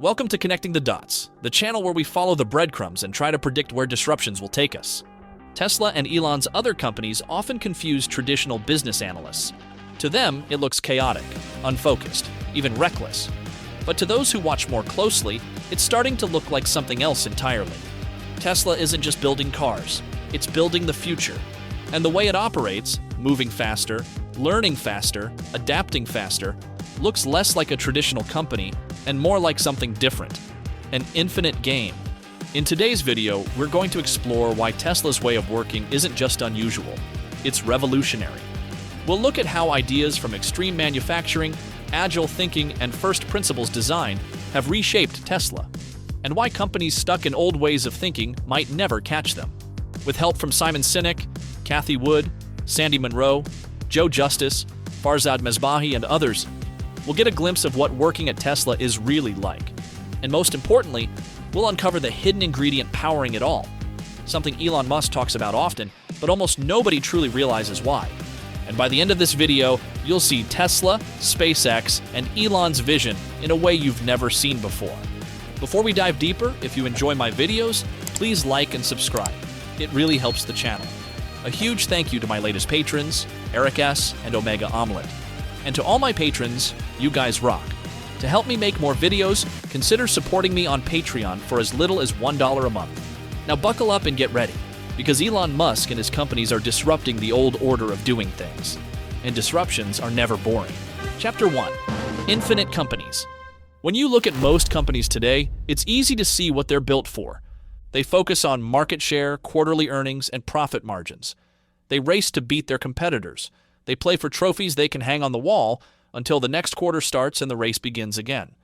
Welcome to Connecting the Dots, the channel where we follow the breadcrumbs and try to predict where disruptions will take us. Tesla and Elon's other companies often confuse traditional business analysts. To them, it looks chaotic, unfocused, even reckless. But to those who watch more closely, it's starting to look like something else entirely. Tesla isn't just building cars, it's building the future. And the way it operates, moving faster, learning faster, adapting faster, looks less like a traditional company and more like something different, an infinite game. In today's video, we're going to explore why Tesla's way of working isn't just unusual, it's revolutionary. We'll look at how ideas from extreme manufacturing, agile thinking, and first principles design have reshaped Tesla, and why companies stuck in old ways of thinking might never catch them. With help from Simon Sinek, Cathie Wood, Sandy Munro, Joe Justice, Farzad Mesbahi, and others, we'll get a glimpse of what working at Tesla is really like. And most importantly, we'll uncover the hidden ingredient powering it all, something Elon Musk talks about often, but almost nobody truly realizes why. And by the end of this video, you'll see Tesla, SpaceX, and Elon's vision in a way you've never seen before. Before we dive deeper, if you enjoy my videos, please like and subscribe. It really helps the channel. A huge thank you to my latest patrons, Eric S. and Omega Omelette. And to all my patrons, you guys rock. To help me make more videos, consider supporting me on Patreon for as little as $1 a month. Now buckle up and get ready, because Elon Musk and his companies are disrupting the old order of doing things. And disruptions are never boring. Chapter 1. Infinite Companies. When you look at most companies today, it's easy to see what they're built for. They focus on market share, quarterly earnings, and profit margins. They race to beat their competitors. They play for trophies they can hang on the wall until the next quarter starts and the race begins again.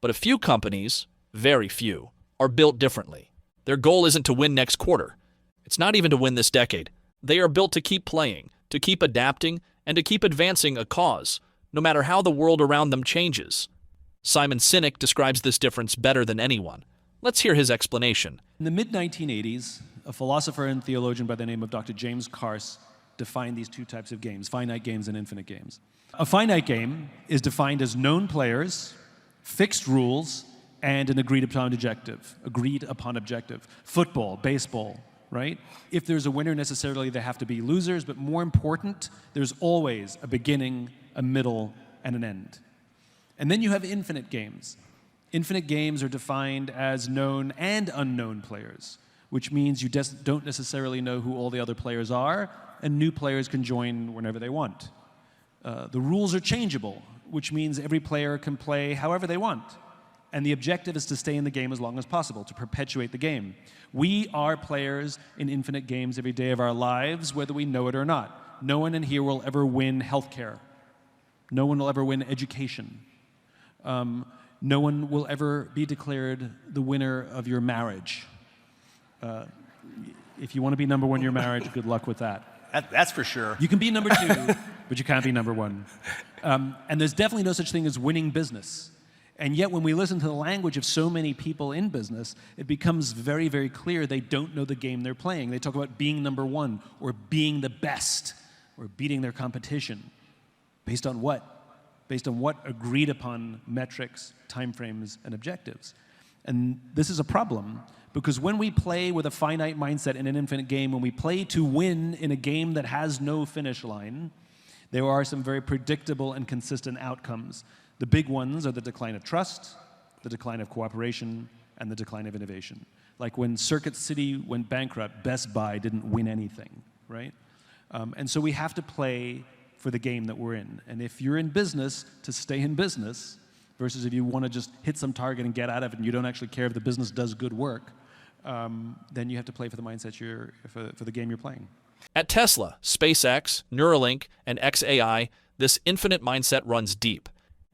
But a few companies, very few, are built differently. Their goal isn't to win next quarter. It's not even to win this decade. They are built to keep playing, to keep adapting, and to keep advancing a cause, no matter how the world around them changes. Simon Sinek describes this difference better than anyone. Let's hear his explanation. In the mid-1980s, a philosopher and theologian by the name of Dr. James Carse defined these two types of games, finite games and infinite games. A finite game is defined as known players, fixed rules, and an agreed upon objective. Football, baseball, right? If there's a winner, necessarily there have to be losers, but more important, there's always a beginning, a middle, and an end. And then you have infinite games. Infinite games are defined as known and unknown players, which means you don't necessarily know who all the other players are, and new players can join whenever they want. The rules are changeable, which means every player can play however they want. And the objective is to stay in the game as long as possible, to perpetuate the game. We are players in infinite games every day of our lives, whether we know it or not. No one in here will ever win healthcare. No one will ever win education. No one will ever be declared the winner of your marriage. If you want to be number one in your marriage, good luck with that. That's for sure. You can be number two, but you can't be number one. And there's definitely no such thing as winning business. And yet when we listen to the language of so many people in business, it becomes very, very clear they don't know the game they're playing. They talk about being number one, or being the best, or beating their competition. Based on what? Based on what agreed upon metrics, timeframes, and objectives. And this is a problem, because when we play with a finite mindset in an infinite game, when we play to win in a game that has no finish line, there are some very predictable and consistent outcomes. The big ones are the decline of trust, the decline of cooperation, and the decline of innovation. Like when Circuit City went bankrupt, Best Buy didn't win anything, right? And so we have to play for the game that we're in. And if you're in business, to stay in business, versus if you want to just hit some target and get out of it and you don't actually care if the business does good work, then you have to play for the mindset for the game you're playing. At Tesla, SpaceX, Neuralink, and xAI, this infinite mindset runs deep.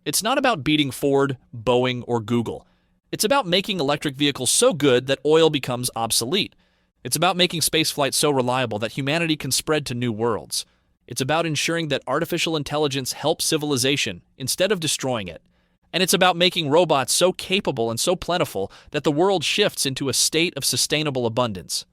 It's not about beating Ford, Boeing, or Google. It's about making electric vehicles so good that oil becomes obsolete. It's about making spaceflight so reliable that humanity can spread to new worlds. It's about ensuring that artificial intelligence helps civilization instead of destroying it. And it's about making robots so capable and so plentiful that the world shifts into a state of sustainable abundance.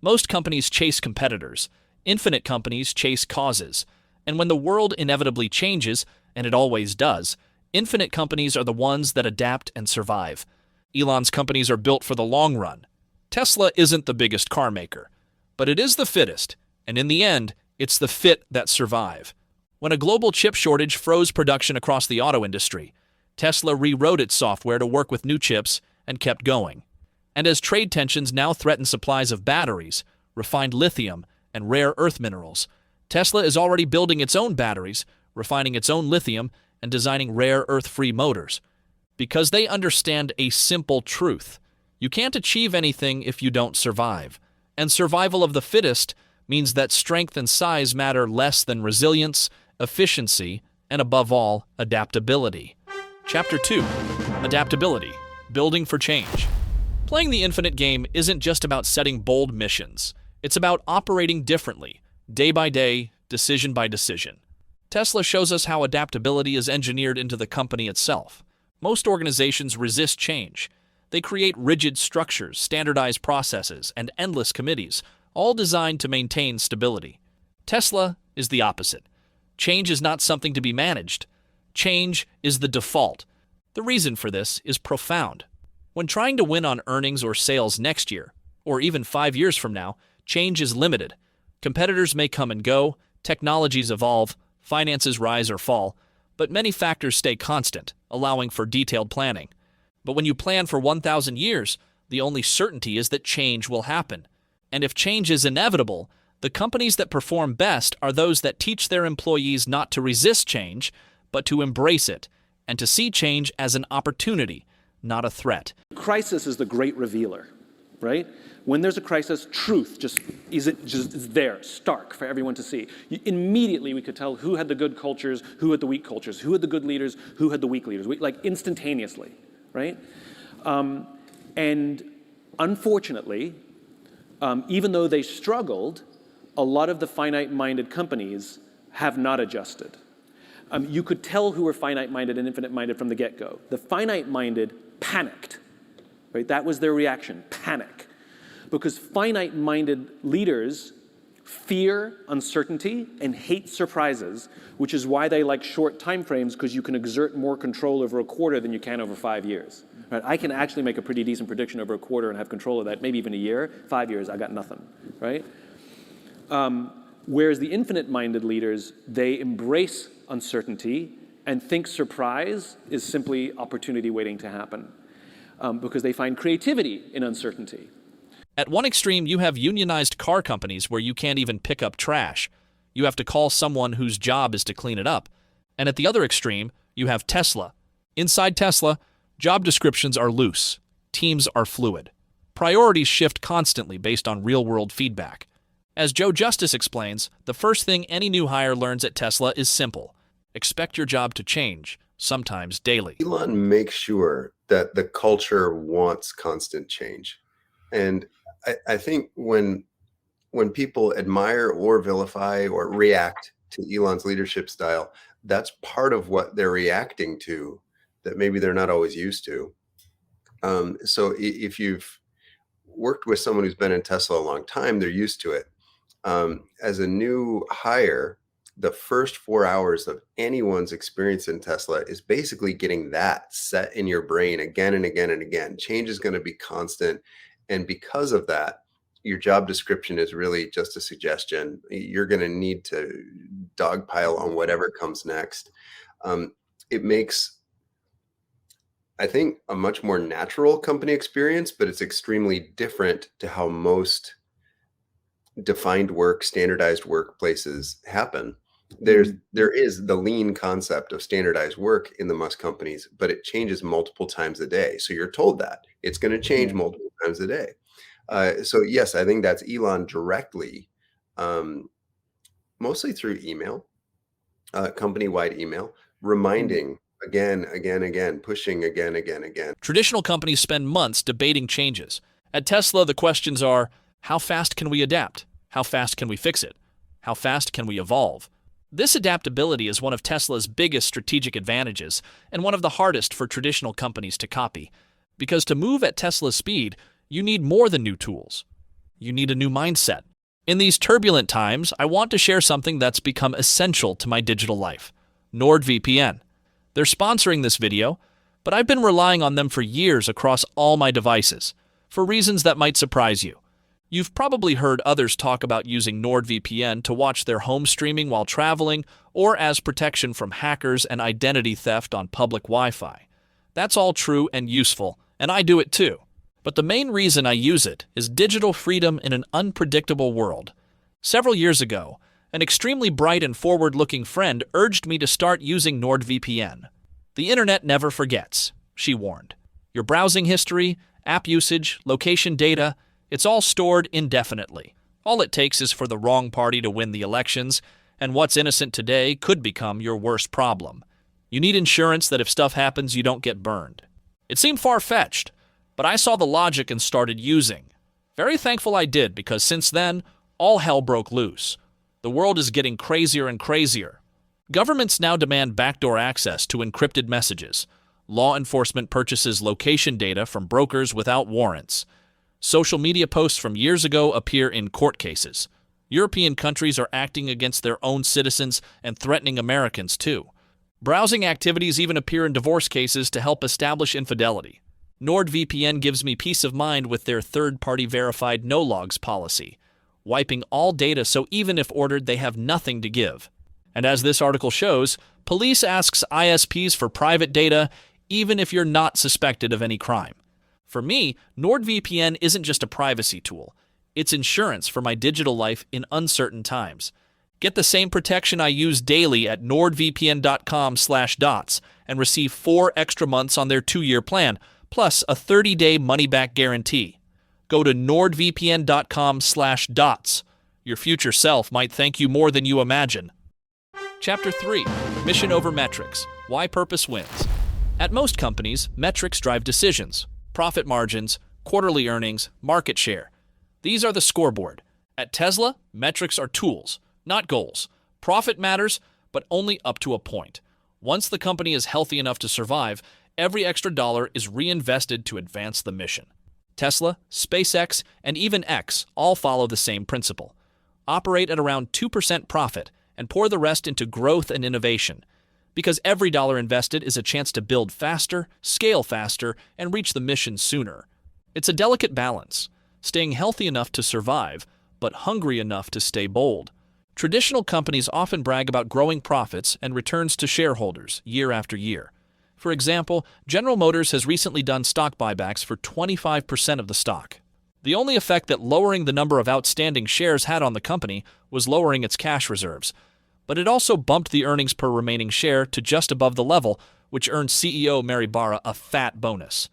Most companies chase competitors. Infinite companies chase causes. And when the world inevitably changes, and it always does, infinite companies are the ones that adapt and survive. Elon's companies are built for the long run. Tesla isn't the biggest car maker, but it is the fittest, and in the end, it's the fit that survive. When a global chip shortage froze production across the auto industry, Tesla rewrote its software to work with new chips and kept going. And as trade tensions now threaten supplies of batteries, refined lithium, and rare earth minerals, Tesla is already building its own batteries, refining its own lithium, and designing rare earth-free motors. Because they understand a simple truth. You can't achieve anything if you don't survive. And survival of the fittest means that strength and size matter less than resilience, efficiency, and above all, adaptability. Chapter 2. Adaptability. Building for change. Playing the infinite game isn't just about setting bold missions. It's about operating differently, day by day, decision by decision. Tesla shows us how adaptability is engineered into the company itself. Most organizations resist change. They create rigid structures, standardized processes, and endless committees, all designed to maintain stability. Tesla is the opposite. Change is not something to be managed. Change is the default. The reason for this is profound. When trying to win on earnings or sales next year, or even 5 years from now, change is limited. Competitors may come and go, technologies evolve, finances rise or fall, but many factors stay constant, allowing for detailed planning. But when you plan for 1,000 years, the only certainty is that change will happen. And if change is inevitable, the companies that perform best are those that teach their employees not to resist change, but to embrace it, and to see change as an opportunity, not a threat. Crisis is the great revealer, right? When there's a crisis, truth just is there, stark for everyone to see. Immediately we could tell who had the good cultures, who had the weak cultures, who had the good leaders, who had the weak leaders, like instantaneously, right? And unfortunately, even though they struggled, a lot of the finite-minded companies have not adjusted. You could tell who were finite-minded and infinite-minded from the get-go. The finite-minded panicked, right? That was their reaction, panic. Because finite-minded leaders fear uncertainty and hate surprises, which is why they like short time frames, because you can exert more control over a quarter than you can over 5 years. Right? I can actually make a pretty decent prediction over a quarter and have control of that, maybe even a year. 5 years, I got nothing, right? Whereas the infinite-minded leaders, they embrace uncertainty and think surprise is simply opportunity waiting to happen, because they find creativity in uncertainty. At one extreme, you have unionized car companies where you can't even pick up trash. You have to call someone whose job is to clean it up. And at the other extreme, you have Tesla. Inside Tesla, job descriptions are loose. Teams are fluid. Priorities shift constantly based on real-world feedback. As Joe Justice explains, the first thing any new hire learns at Tesla is simple. Expect your job to change, sometimes daily. Elon makes sure that the culture wants constant change. And I think when people admire or vilify or react to Elon's leadership style, that's part of what they're reacting to that maybe they're not always used to. So if you've worked with someone who's been in Tesla a long time, they're used to it. As a new hire, the first 4 hours of anyone's experience in Tesla is basically getting that set in your brain again and again and again. Change is going to be constant. And because of that, your job description is really just a suggestion. You're going to need to dogpile on whatever comes next. It makes, I think, a much more natural company experience, but it's extremely different to how most defined work, standardized workplaces happen. There is the lean concept of standardized work in the Musk companies, but it changes multiple times a day. So you're told that it's going to change multiple times a day. So yes, I think that's Elon directly, mostly through email, company-wide email, reminding again, pushing again. Traditional companies spend months debating changes. At Tesla, the questions are, how fast can we adapt? How fast can we fix it? How fast can we evolve? This adaptability is one of Tesla's biggest strategic advantages and one of the hardest for traditional companies to copy. Because to move at Tesla's speed, you need more than new tools. You need a new mindset. In these turbulent times, I want to share something that's become essential to my digital life: NordVPN. They're sponsoring this video, but I've been relying on them for years across all my devices, for reasons that might surprise you. You've probably heard others talk about using NordVPN to watch their home streaming while traveling or as protection from hackers and identity theft on public Wi-Fi. That's all true and useful, and I do it too. But the main reason I use it is digital freedom in an unpredictable world. Several years ago, an extremely bright and forward-looking friend urged me to start using NordVPN. The internet never forgets, she warned. Your browsing history, app usage, location data, it's all stored indefinitely. All it takes is for the wrong party to win the elections, and what's innocent today could become your worst problem. You need insurance that if stuff happens, you don't get burned. It seemed far-fetched, but I saw the logic and started using. Very thankful I did, because since then, all hell broke loose. The world is getting crazier and crazier. Governments now demand backdoor access to encrypted messages. Law enforcement purchases location data from brokers without warrants. Social media posts from years ago appear in court cases. European countries are acting against their own citizens and threatening Americans too. Browsing activities even appear in divorce cases to help establish infidelity. NordVPN gives me peace of mind with their third-party verified no-logs policy, wiping all data so even if ordered, they have nothing to give. And as this article shows, police asks ISPs for private data even if you're not suspected of any crime. For me, NordVPN isn't just a privacy tool. It's insurance for my digital life in uncertain times. Get the same protection I use daily at nordvpn.com/dots and receive 4 extra months on their 2-year plan, plus a 30-day money-back guarantee. Go to nordvpn.com/dots. Your future self might thank you more than you imagine. Chapter 3. Mission over Metrics. Why Purpose Wins. At most companies, metrics drive decisions. Profit margins, quarterly earnings, market share. These are the scoreboard. At Tesla, metrics are tools, not goals. Profit matters, but only up to a point. Once the company is healthy enough to survive, every extra dollar is reinvested to advance the mission. Tesla, SpaceX, and even X all follow the same principle. Operate at around 2% profit and pour the rest into growth and innovation. Because every dollar invested is a chance to build faster, scale faster, and reach the mission sooner. It's a delicate balance, staying healthy enough to survive, but hungry enough to stay bold. Traditional companies often brag about growing profits and returns to shareholders year after year. For example, General Motors has recently done stock buybacks for 25% of the stock. The only effect that lowering the number of outstanding shares had on the company was lowering its cash reserves, but it also bumped the earnings per remaining share to just above the level, which earned CEO Mary Barra a fat bonus.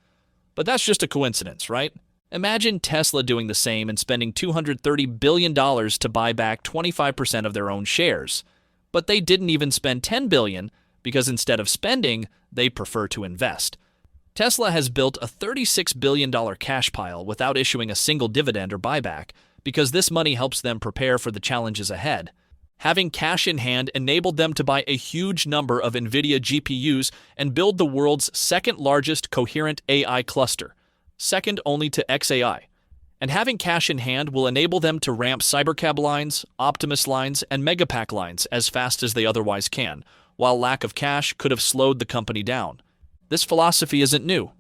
But that's just a coincidence, right? Imagine Tesla doing the same and spending $230 billion to buy back 25% of their own shares. But they didn't even spend $10 billion because instead of spending, they prefer to invest. Tesla has built a $36 billion cash pile without issuing a single dividend or buyback because this money helps them prepare for the challenges ahead. Having cash in hand enabled them to buy a huge number of NVIDIA GPUs and build the world's second-largest coherent AI cluster, second only to xAI. And having cash in hand will enable them to ramp Cybercab lines, Optimus lines, and Megapack lines as fast as they otherwise can, while lack of cash could have slowed the company down. This philosophy isn't new.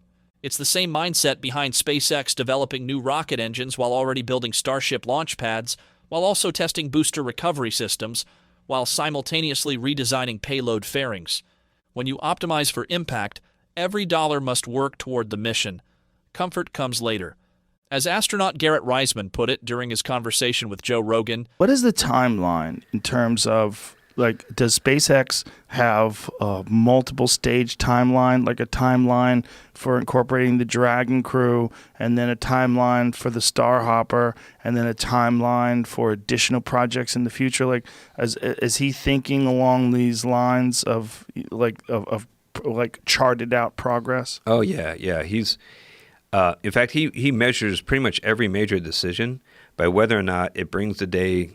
It's the same mindset behind SpaceX developing new rocket engines while already building Starship launch pads, while also testing booster recovery systems, while simultaneously redesigning payload fairings. When you optimize for impact, every dollar must work toward the mission. Comfort comes later. As astronaut Garrett Reisman put it during his conversation with Joe Rogan, what is the timeline in terms of, like, does SpaceX have a multiple stage timeline, like a timeline for incorporating the Dragon crew, and then a timeline for the Starhopper, and then a timeline for additional projects in the future? Like, is he thinking along these lines of charted out progress? Oh yeah. He's in fact he measures pretty much every major decision by whether or not it brings the day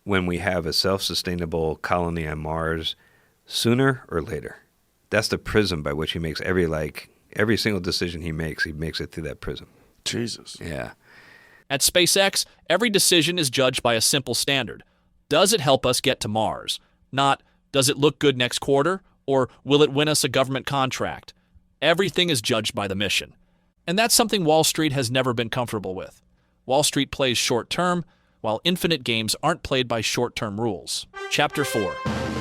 when we have a self-sustainable colony on Mars sooner or later. That's the prism by which he makes every single decision he makes it through that prism. Jesus. Yeah. at SpaceX, every decision is judged by a simple standard. Does it help us get to Mars? Not, does it look good next quarter? Or will it win us a government contract? Everything is judged by the mission. And that's something Wall Street has never been comfortable with. Wall Street plays short-term, while infinite games aren't played by short-term rules. Chapter 4.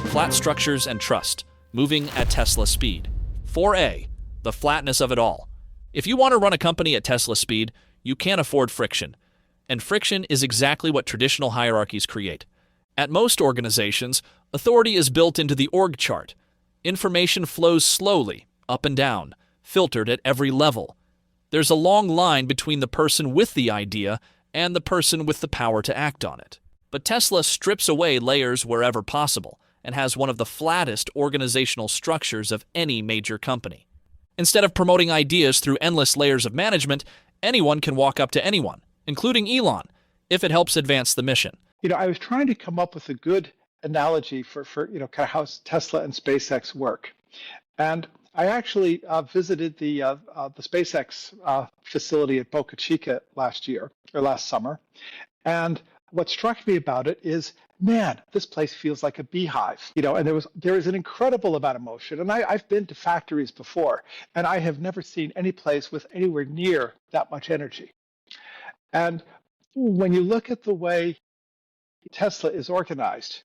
Flat Structures and Trust. Moving at Tesla Speed. 4A. The flatness of it all. If you want to run a company at Tesla speed, you can't afford friction. And friction is exactly what traditional hierarchies create. At most organizations, authority is built into the org chart. Information flows slowly, up and down, filtered at every level. There's a long line between the person with the idea and the person with the power to act on it. But Tesla strips away layers wherever possible and has one of the flattest organizational structures of any major company. Instead of promoting ideas through endless layers of management, anyone can walk up to anyone, including Elon, if it helps advance the mission. I was trying to come up with a good analogy for kind of how Tesla and SpaceX work. And I actually visited the SpaceX facility at Boca Chica last summer. And what struck me about it is, man, this place feels like a beehive. And there is an incredible amount of motion. And I've been to factories before, and I have never seen any place with anywhere near that much energy. And when you look at the way Tesla is organized,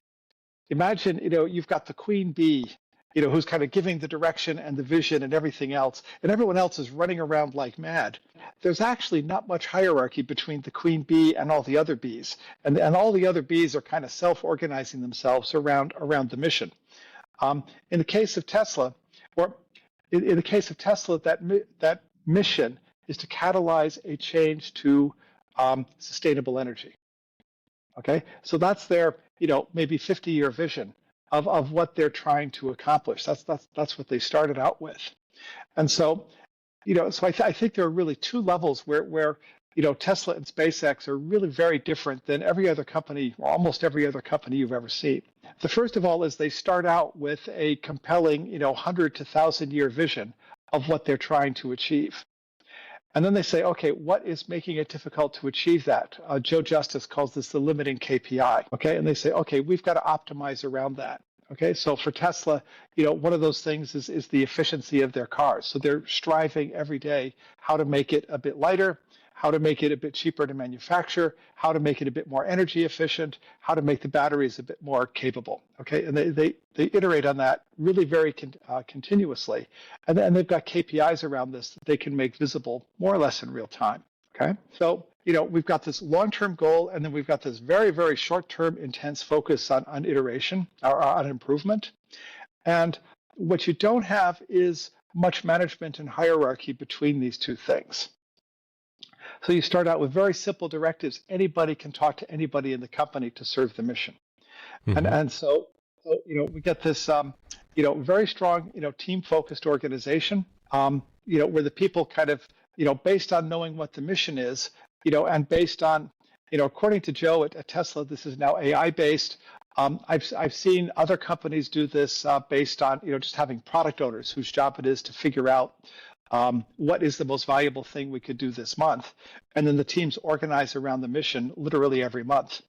imagine, you've got the queen bee, who's kind of giving the direction and the vision and everything else, and everyone else is running around like mad. There's actually not much hierarchy between the queen bee and all the other bees, and all the other bees are kind of self-organizing themselves around the mission. In the case of Tesla, that mission is to catalyze a change to sustainable energy. Okay, so that's their maybe 50-year vision of what they're trying to accomplish. That's what they started out with. And so, I think there are really two levels where Tesla and SpaceX are really very different than every other company, or almost every other company you've ever seen. The first of all is they start out with a compelling 100 to 1,000-year vision of what they're trying to achieve. And then they say, okay, what is making it difficult to achieve that? Joe Justice calls this the limiting KPI. Okay, and they say, okay, we've got to optimize around that. Okay, so for Tesla, one of those things is the efficiency of their cars. So they're striving every day how to make it a bit lighter, how to make it a bit cheaper to manufacture, how to make it a bit more energy efficient, how to make the batteries a bit more capable. Okay, and they iterate on that really very continuously. And then they've got KPIs around this that they can make visible more or less in real time. Okay, so we've got this long-term goal, and then we've got this very, very short-term intense focus on iteration or on improvement. And what you don't have is much management and hierarchy between these two things. So you start out with very simple directives. Anybody can talk to anybody in the company to serve the mission. Mm-hmm. And so we get this very strong team-focused organization where the people kind of based on knowing what the mission is, and based on according to Joe at Tesla, this is now AI based. I've seen other companies do this based on just having product owners whose job it is to figure out what is the most valuable thing we could do this month, and then the teams organize around the mission literally every month.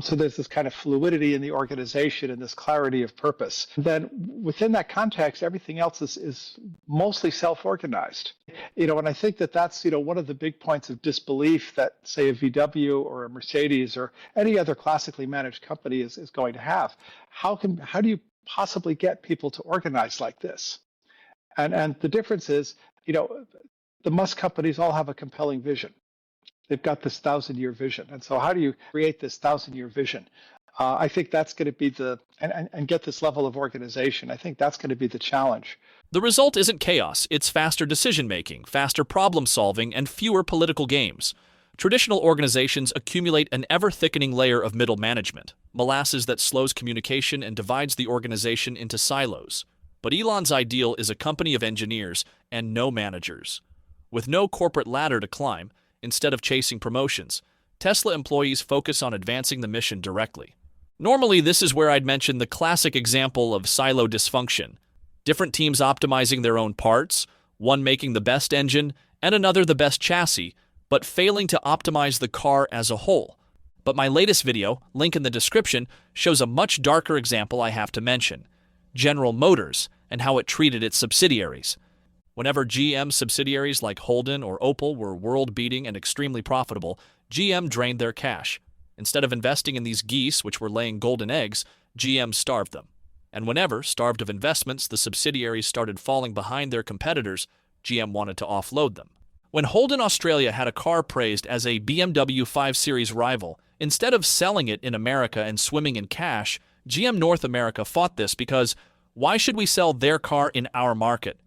So there's this kind of fluidity in the organization and this clarity of purpose. Then within that context, everything else is mostly self-organized. And I think that's one of the big points of disbelief that, say, a VW or a Mercedes or any other classically managed company is going to have. How do you possibly get people to organize like this? And the difference is, the Musk companies all have a compelling vision. They've got this 1,000-year vision. And so how do you create this 1,000-year vision? I think that's going to be and get this level of organization. I think that's going to be the challenge. The result isn't chaos. It's faster decision-making, faster problem-solving, and fewer political games. Traditional organizations accumulate an ever-thickening layer of middle management, molasses that slows communication and divides the organization into silos. But Elon's ideal is a company of engineers and no managers. With no corporate ladder to climb, instead of chasing promotions, Tesla employees focus on advancing the mission directly. Normally, this is where I'd mention the classic example of silo dysfunction. Different teams optimizing their own parts, one making the best engine and another the best chassis, but failing to optimize the car as a whole. But my latest video, link in the description, shows a much darker example I have to mention: General Motors and how it treated its subsidiaries. Whenever GM subsidiaries like Holden or Opel were world-beating and extremely profitable, GM drained their cash. Instead of investing in these geese, which were laying golden eggs, GM starved them. And whenever, starved of investments, the subsidiaries started falling behind their competitors, GM wanted to offload them. When Holden Australia had a car praised as a BMW 5 Series rival, instead of selling it in America and swimming in cash, GM North America fought this because why should we sell their car in our market?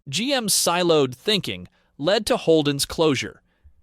GM's siloed thinking led to Holden's closure.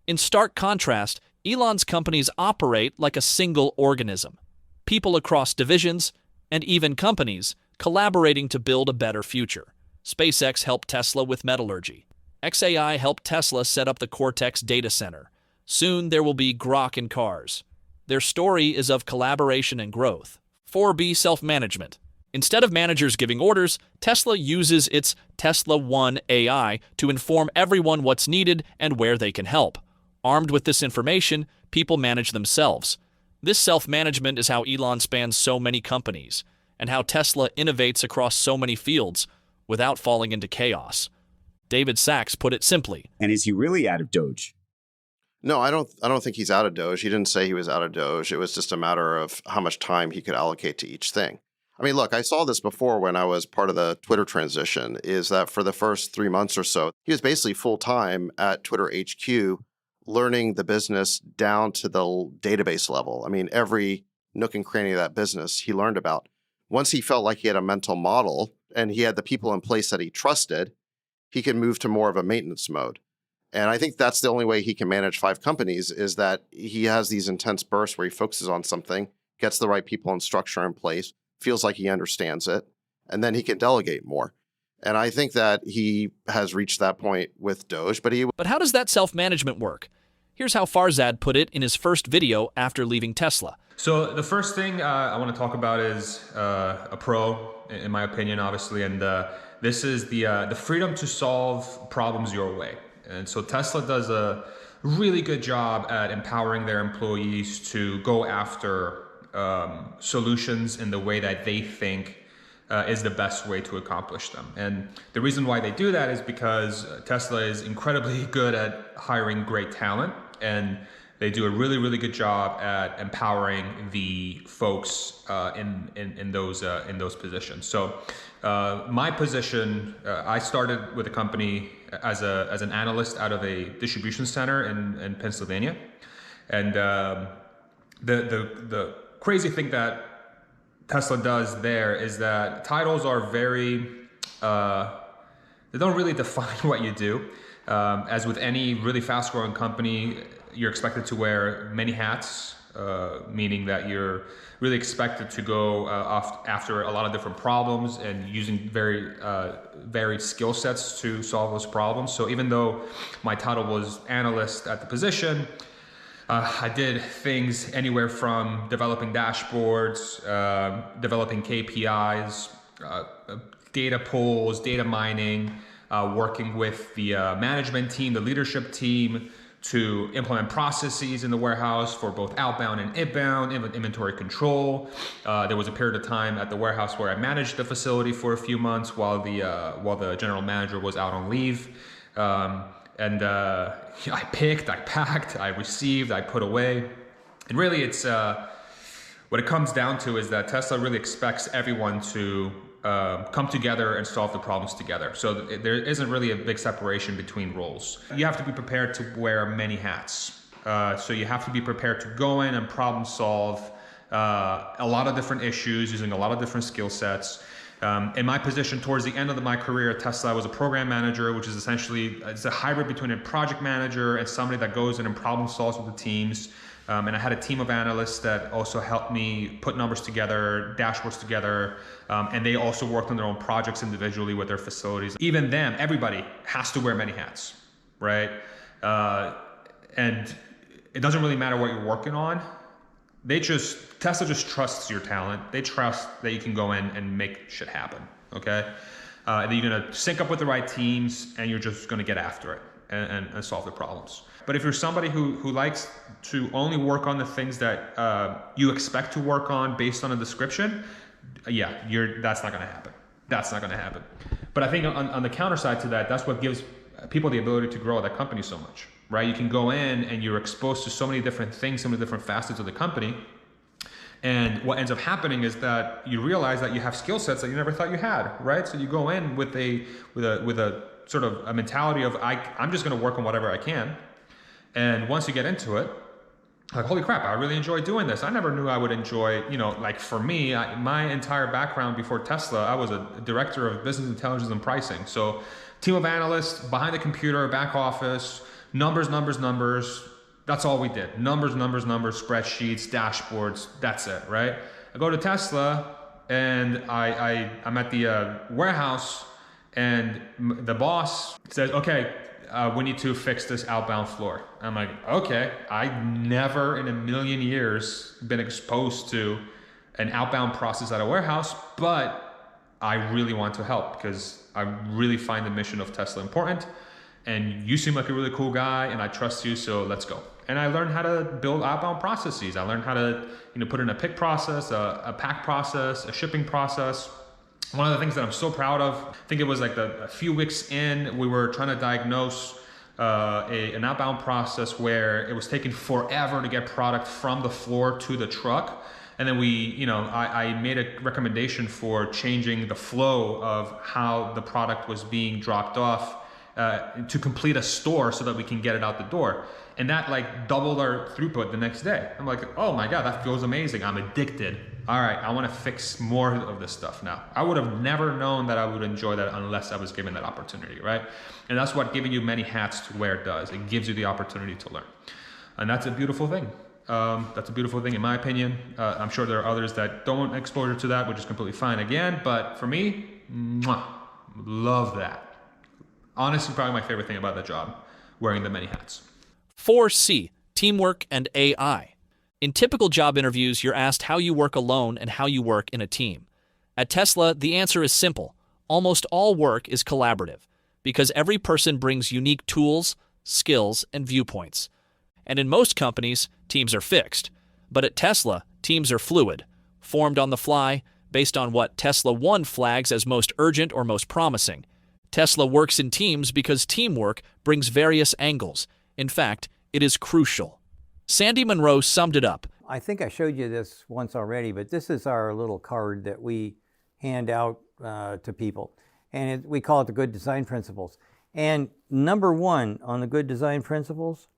In stark contrast, Elon's companies operate like a single organism. People across divisions, and even companies, collaborating to build a better future. SpaceX helped Tesla with metallurgy. xAI helped Tesla set up the Cortex data center. Soon there will be Grok in cars. Their story is of collaboration and growth. 4B self-management. Instead of managers giving orders, Tesla uses its Tesla1 AI to inform everyone what's needed and where they can help. Armed with this information, people manage themselves. This self-management is how Elon spans so many companies, and how Tesla innovates across so many fields without falling into chaos. David Sachs put it simply. And is he really out of Doge? No, I don't think he's out of Doge. He didn't say he was out of Doge. It was just a matter of how much time he could allocate to each thing. I mean, look, I saw this before when I was part of the Twitter transition, is that for the first 3 months or so, he was basically full-time at Twitter HQ, learning the business down to the database level. I mean, every nook and cranny of that business he learned about. Once he felt like he had a mental model and he had the people in place that he trusted, he could move to more of a maintenance mode. And I think that's the only way he can manage 5 companies, is that he has these intense bursts where he focuses on something, gets the right people and structure in place, feels like he understands it, and then he can delegate more. And I think that he has reached that point with Doge, But how does that self-management work? Here's how Farzad put it in his first video after leaving Tesla. So the first thing I want to talk about is a pro, in my opinion, obviously, and this is the freedom to solve problems your way. And so Tesla does a really good job at empowering their employees to go after solutions in the way that they think is the best way to accomplish them. And the reason why they do that is because Tesla is incredibly good at hiring great talent, and they do a really, really good job at empowering the folks in those positions. So my position, I started with a company as an analyst out of a distribution center in Pennsylvania, and the crazy thing that Tesla does there is that titles are very, they don't really define what you do. As with any really fast growing company, you're expected to wear many hats, meaning that you're really expected to go after a lot of different problems and using very varied skill sets to solve those problems. So even though my title was analyst at the position, I did things anywhere from developing dashboards, developing KPIs, data pulls, data mining, working with the management team, the leadership team, to implement processes in the warehouse for both outbound and inbound, inventory control. There was a period of time at the warehouse where I managed the facility for a few months while the general manager was out on leave. I picked, I packed, I received, I put away. And really it's, what it comes down to is that Tesla really expects everyone to come together and solve the problems together. So there isn't really a big separation between roles. You have to be prepared to wear many hats. So you have to be prepared to go in and problem solve a lot of different issues using a lot of different skill sets. In my position towards the end of my career at Tesla, I was a program manager, which is essentially it's a hybrid between a project manager and somebody that goes in and problem solves with the teams. And I had a team of analysts that also helped me put numbers together, dashboards together, and they also worked on their own projects individually with their facilities. Even them, everybody has to wear many hats, right? And it doesn't really matter what you're working on. Tesla just trusts your talent. They trust that you can go in and make shit happen, okay? And you're gonna sync up with the right teams and you're just gonna get after it and solve the problems. But if you're somebody who likes to only work on the things that you expect to work on based on a description, yeah, that's not gonna happen. That's not gonna happen. But I think on the counter side to that, that's what gives people the ability to grow that company so much, right? You can go in and you're exposed to so many different things, so many different facets of the company. And what ends up happening is that you realize that you have skill sets that you never thought you had, right? So you go in with a sort of a mentality of I'm just going to work on whatever I can. And once you get into it, like, holy crap, I really enjoy doing this. I never knew I would enjoy, like for me, my entire background before Tesla, I was a director of business intelligence and pricing. So team of analysts behind the computer, back office, numbers. That's all we did. Numbers, spreadsheets, dashboards. That's it, right? I go to Tesla and I'm at the warehouse and the boss says, okay, we need to fix this outbound floor. I'm like, okay, I never in a million years been exposed to an outbound process at a warehouse, but I really want to help because I really find the mission of Tesla important. And you seem like a really cool guy and I trust you, so let's go. And I learned how to build outbound processes. I learned how to put in a pick process, a pack process, a shipping process. One of the things that I'm so proud of, I think it was like a few weeks in, we were trying to diagnose an outbound process where it was taking forever to get product from the floor to the truck. And then I made a recommendation for changing the flow of how the product was being dropped off to complete a store so that we can get it out the door. And that like doubled our throughput the next day. I'm like, oh my God, that feels amazing. I'm addicted. All right, I want to fix more of this stuff now. I would have never known that I would enjoy that unless I was given that opportunity, right? And that's what giving you many hats to wear does. It gives you the opportunity to learn. And that's a beautiful thing. That's a beautiful thing in my opinion. I'm sure there are others that don't want exposure to that, which is completely fine again. But for me, love that. Honestly, probably my favorite thing about the job, wearing the many hats. 4C, teamwork and AI. In typical job interviews, you're asked how you work alone and how you work in a team. At Tesla, the answer is simple. Almost all work is collaborative, because every person brings unique tools, skills, and viewpoints. And in most companies, teams are fixed. But at Tesla, teams are fluid, formed on the fly, based on what Tesla1 flags as most urgent or most promising. Tesla works in teams because teamwork brings various angles. In fact, it is crucial. Sandy Monroe summed it up. I think I showed you this once already, but this is our little card that we hand out to people. And we call it the Good Design Principles. And number one on the Good Design Principles,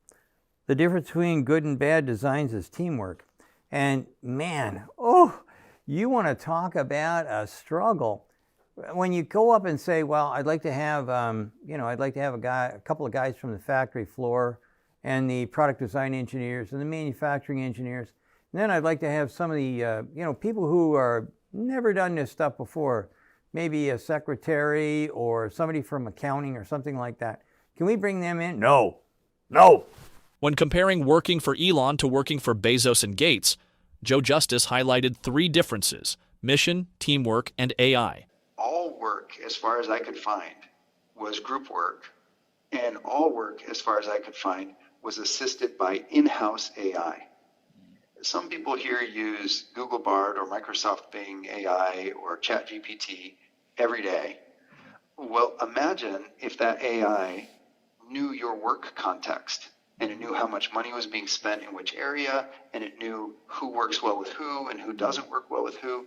the difference between good and bad designs is teamwork. And man, you want to talk about a struggle. When you go up and say, well, I'd like to have, a couple of guys from the factory floor and the product design engineers and the manufacturing engineers. And then I'd like to have some of the, people who are never done this stuff before, maybe a secretary or somebody from accounting or something like that. Can we bring them in? No. When comparing working for Elon to working for Bezos and Gates, Joe Justice highlighted 3 differences: mission, teamwork, and AI. All work, as far as I could find, was group work, and all work, as far as I could find, was assisted by in-house AI. Some people here use Google Bard or Microsoft Bing AI or ChatGPT every day. Well, imagine if that AI knew your work context, and it knew how much money was being spent in which area, and it knew who works well with who and who doesn't work well with who.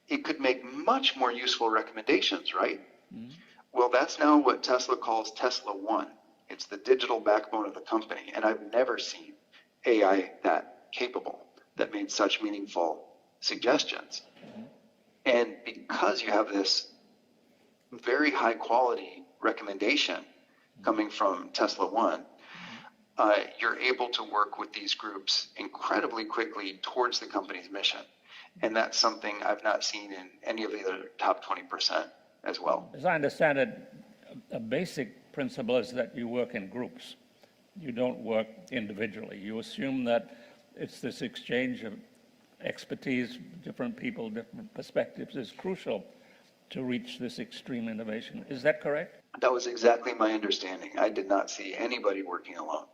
It could make much more useful recommendations, right? Mm-hmm. Well, that's now what Tesla calls Tesla1. It's the digital backbone of the company. And I've never seen AI that capable, that made such meaningful suggestions. Mm-hmm. And because you have this very high quality recommendation coming from Tesla1, you're able to work with these groups incredibly quickly towards the company's mission. And that's something I've not seen in any of the other top 20% as well. As I understand it, a basic principle is that you work in groups. You don't work individually. You assume that it's this exchange of expertise, different people, different perspectives is crucial to reach this extreme innovation. Is that correct? That was exactly my understanding. I did not see anybody working alone,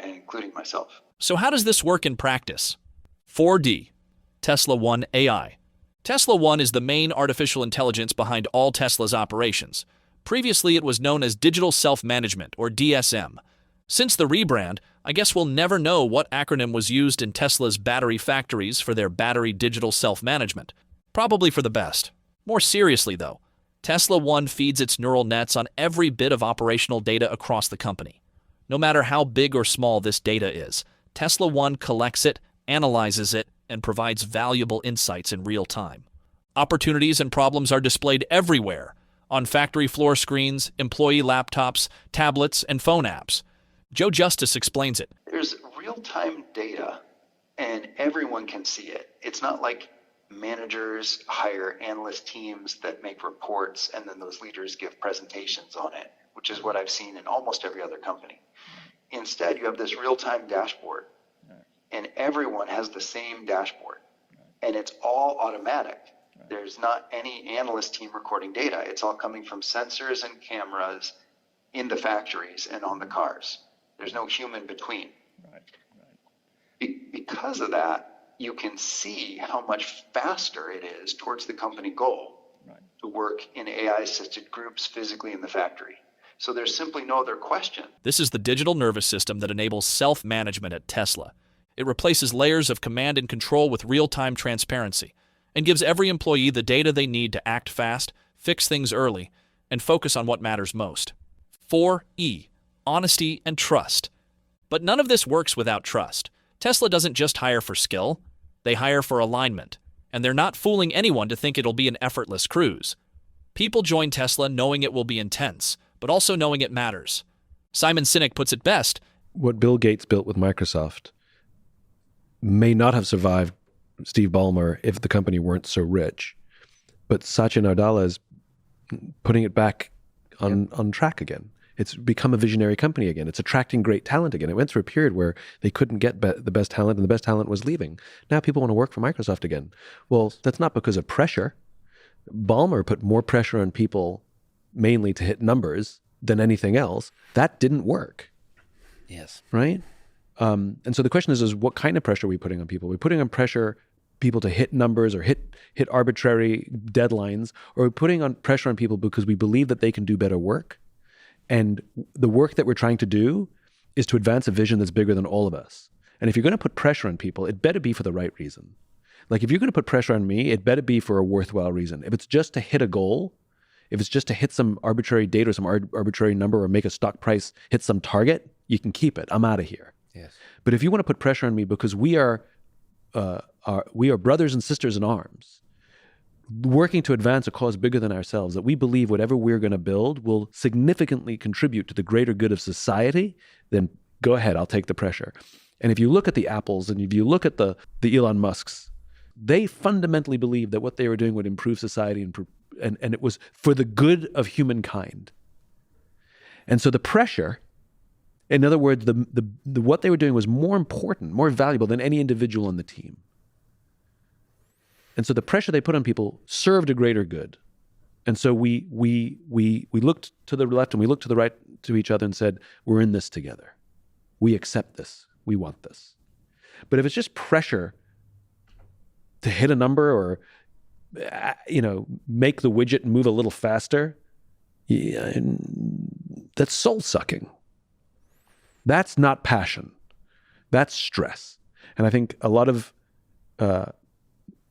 including myself. So how does this work in practice? 4D, Tesla1 AI. Tesla1 is the main artificial intelligence behind all Tesla's operations. Previously, it was known as Digital Self-Management, or DSM. Since the rebrand, I guess we'll never know what acronym was used in Tesla's battery factories for their battery digital self-management. Probably for the best. More seriously, though, Tesla1 feeds its neural nets on every bit of operational data across the company. No matter how big or small this data is, Tesla1 collects it, analyzes it, and provides valuable insights in real time. Opportunities and problems are displayed everywhere, on factory floor screens, employee laptops, tablets, and phone apps. Joe Justice explains it. There's real-time data, and everyone can see it. It's not like managers hire analyst teams that make reports and then those leaders give presentations on it, which is what I've seen in almost every other company. Instead, you have this real-time dashboard, and everyone has the same dashboard, and it's all automatic. There's not any analyst team recording data. It's all coming from sensors and cameras in the factories and on the cars. There's no human between. Because of that, you can see how much faster it is towards the company goal to work in AI-assisted groups physically in the factory. So there's simply no other question. This is the digital nervous system that enables self-management at Tesla. It replaces layers of command and control with real-time transparency and gives every employee the data they need to act fast, fix things early, and focus on what matters most. 4E, honesty and trust. But none of this works without trust. Tesla doesn't just hire for skill, they hire for alignment, and they're not fooling anyone to think it'll be an effortless cruise. People join Tesla knowing it will be intense, but also knowing it matters. Simon Sinek puts it best. What Bill Gates built with Microsoft may not have survived Steve Ballmer if the company weren't so rich, but Satya Nadella is putting it back on track again. It's become a visionary company again. It's attracting great talent again. It went through a period where they couldn't get the best talent, and the best talent was leaving. Now people want to work for Microsoft again. Well, that's not because of pressure. Ballmer put more pressure on people mainly to hit numbers than anything else. That didn't work. Yes. Right? And so the question is what kind of pressure are we putting on people? We're putting on pressure people to hit numbers or hit arbitrary deadlines, or we're putting on pressure on people because we believe that they can do better work. And the work that we're trying to do is to advance a vision that's bigger than all of us. And if you're going to put pressure on people, it better be for the right reason. Like if you're going to put pressure on me, it better be for a worthwhile reason. If it's just to hit a goal, if it's just to hit some arbitrary date or some arbitrary number or make a stock price hit some target, you can keep it. I'm out of here. Yes. But if you want to put pressure on me because we are brothers and sisters in arms, working to advance a cause bigger than ourselves, that we believe whatever we're going to build will significantly contribute to the greater good of society, then go ahead, I'll take the pressure. And if you look at the Apples and if you look at the Elon Musks, they fundamentally believed that what they were doing would improve society and it was for the good of humankind. And so the pressure, in other words, the what they were doing was more important, more valuable than any individual on the team. And so the pressure they put on people served a greater good. And so we looked to the left and we looked to the right to each other and said, we're in this together. We accept this. We want this. But if it's just pressure to hit a number or, make the widget move a little faster, that's soul-sucking. That's not passion. That's stress. And I think a lot of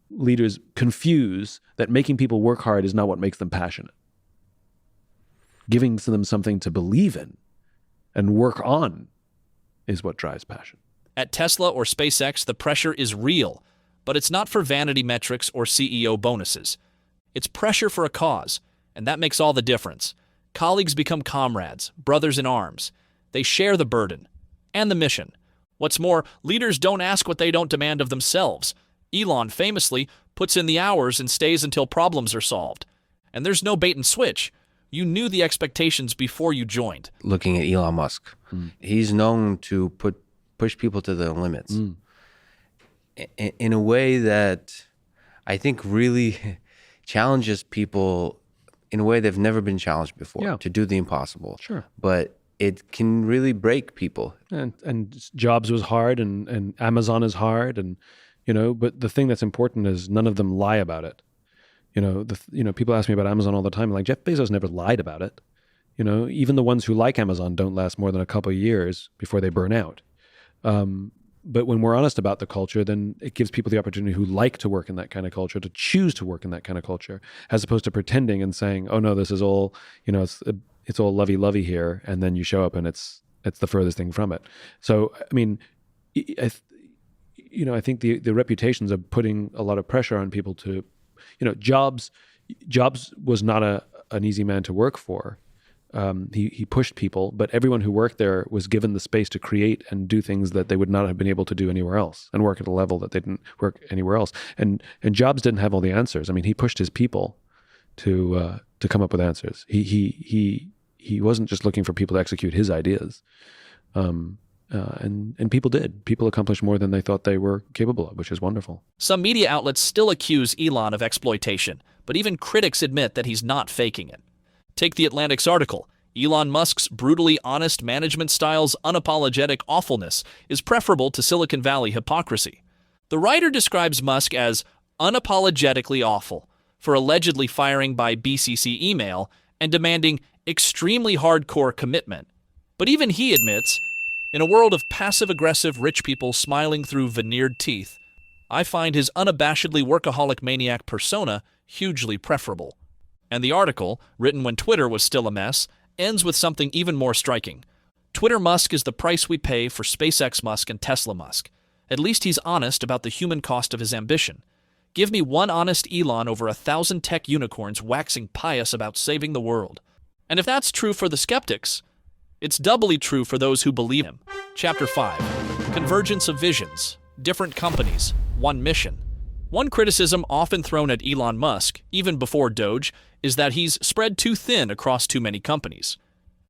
leaders confuse that making people work hard is not what makes them passionate. Giving them something to believe in and work on is what drives passion. At Tesla or SpaceX, the pressure is real, but it's not for vanity metrics or CEO bonuses. It's pressure for a cause, and that makes all the difference. Colleagues become comrades, brothers in arms. They share the burden and the mission. What's more, leaders don't ask what they don't demand of themselves. Elon famously puts in the hours and stays until problems are solved. And there's no bait and switch. You knew the expectations before you joined. Looking at Elon Musk, he's known to push people to the limits in a way that I think really challenges people in a way they've never been challenged before, to do the impossible. Sure. But it can really break people. And Jobs was hard and Amazon is hard but the thing that's important is none of them lie about it. People ask me about Amazon all the time. Like, Jeff Bezos never lied about it. Even the ones who like Amazon don't last more than a couple of years before they burn out. But when we're honest about the culture, then it gives people the opportunity who like to work in that kind of culture to choose to work in that kind of culture, as opposed to pretending and saying, "Oh no, this is all, it's all lovey-lovey here," and then you show up and it's the furthest thing from it. So, I mean, I think the reputations are putting a lot of pressure on people to, Jobs was not an easy man to work for. He pushed people, but everyone who worked there was given the space to create and do things that they would not have been able to do anywhere else, and work at a level that they didn't work anywhere else. And Jobs didn't have all the answers. I mean, he pushed his people to come up with answers. He wasn't just looking for people to execute his ideas. And people did. People accomplished more than they thought they were capable of, which is wonderful. Some media outlets still accuse Elon of exploitation, but even critics admit that he's not faking it. Take The Atlantic's article. Elon Musk's brutally honest management style's unapologetic awfulness is preferable to Silicon Valley hypocrisy. The writer describes Musk as unapologetically awful for allegedly firing by BCC email and demanding extremely hardcore commitment. But even he admits, in a world of passive-aggressive rich people smiling through veneered teeth, I find his unabashedly workaholic maniac persona hugely preferable. And the article, written when Twitter was still a mess, ends with something even more striking. Twitter Musk is the price we pay for SpaceX Musk and Tesla Musk. At least he's honest about the human cost of his ambition. Give me one honest Elon over 1,000 tech unicorns waxing pious about saving the world. And if that's true for the skeptics, it's doubly true for those who believe him. Chapter 5. Convergence of Visions. Different companies. One mission. One criticism often thrown at Elon Musk, even before Doge, is that he's spread too thin across too many companies.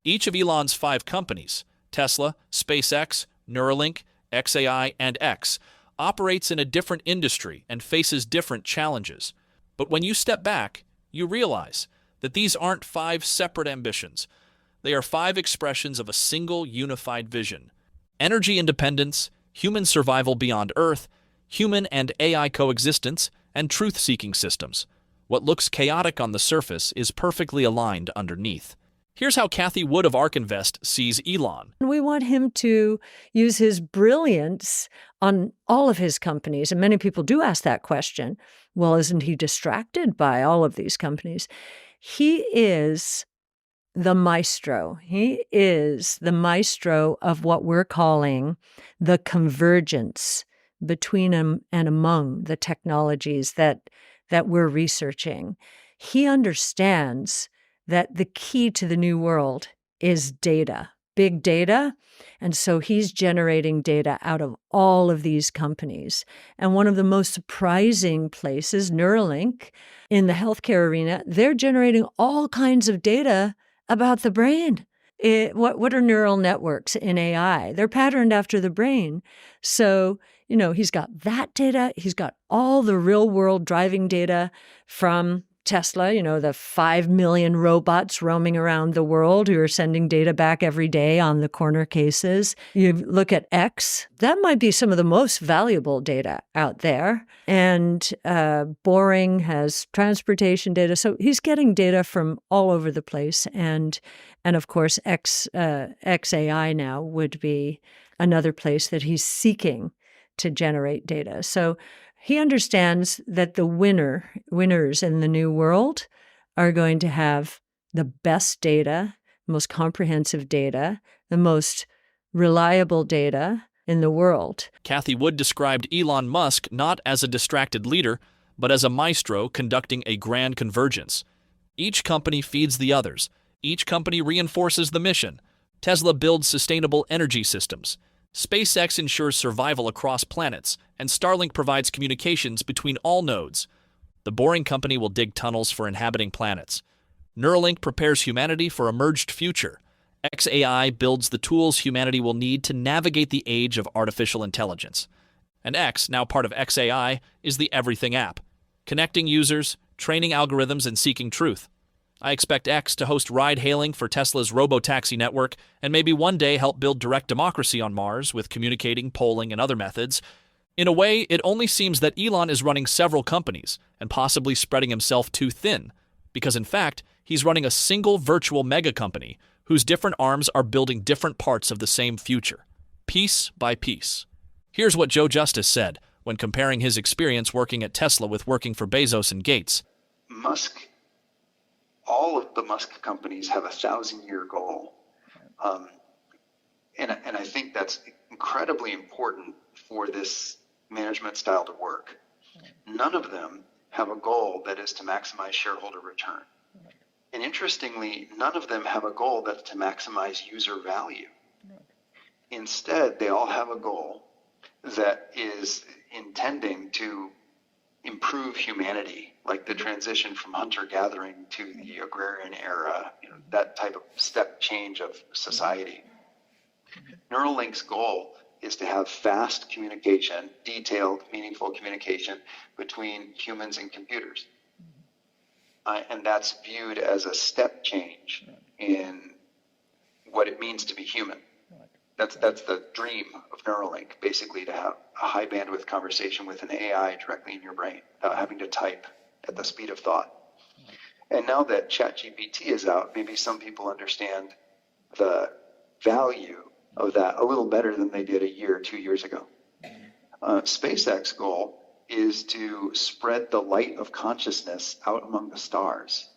Each of Elon's 5 companies, Tesla, SpaceX, Neuralink, XAI, and X, operates in a different industry and faces different challenges. But when you step back, you realize that these aren't 5 separate ambitions. They are 5 expressions of a single unified vision. Energy independence, human survival beyond Earth, human and AI coexistence, and truth-seeking systems. What looks chaotic on the surface is perfectly aligned underneath. Here's how Cathie Wood of ARK Invest sees Elon. We want him to use his brilliance on all of his companies. And many people do ask that question. Well, isn't he distracted by all of these companies? He is the maestro. He is the maestro of what we're calling the convergence between and among the technologies that we're researching. He understands that the key to the new world is data, big data. And so he's generating data out of all of these companies. And one of the most surprising places, Neuralink, in the healthcare arena, they're generating all kinds of data about the brain. What are neural networks in AI? They're patterned after the brain. So, he's got that data. He's got all the real world driving data from Tesla, the 5 million robots roaming around the world who are sending data back every day on the corner cases. You look at X, that might be some of the most valuable data out there. And Boring has transportation data. So he's getting data from all over the place. And of course, XAI now would be another place that he's seeking to generate data. So he understands that the winners in the new world are going to have the best data, most comprehensive data, the most reliable data in the world. Cathie Wood described Elon Musk not as a distracted leader, but as a maestro conducting a grand convergence. Each company feeds the others. Each company reinforces the mission. Tesla builds sustainable energy systems. SpaceX ensures survival across planets, and Starlink provides communications between all nodes. The Boring Company will dig tunnels for inhabiting planets. Neuralink prepares humanity for a merged future. XAI builds the tools humanity will need to navigate the age of artificial intelligence. And X, now part of XAI, is the Everything app, connecting users, training algorithms, and seeking truth. I expect X to host ride-hailing for Tesla's robo-taxi network and maybe one day help build direct democracy on Mars with communicating, polling, and other methods. In a way, it only seems that Elon is running several companies and possibly spreading himself too thin, because in fact, he's running a single virtual mega company whose different arms are building different parts of the same future, piece by piece. Here's what Joe Justice said when comparing his experience working at Tesla with working for Bezos and Gates. Musk, all of the Musk companies have a 1,000-year goal. And I think that's incredibly important for this management style to work. None of them have a goal that is to maximize shareholder return. And interestingly, none of them have a goal that's to maximize user value. Instead, they all have a goal that is intending to improve humanity, like the transition from hunter-gathering to the agrarian era, that type of step change of society. Neuralink's goal is to have fast communication, detailed, meaningful communication between humans and computers. And that's viewed as a step change in what it means to be human. That's the dream of Neuralink, basically to have a high bandwidth conversation with an AI directly in your brain without having to type at the speed of thought. And now that ChatGPT is out, maybe some people understand the value of that a little better than they did a year or 2 years ago. SpaceX goal is to spread the light of consciousness out among the stars.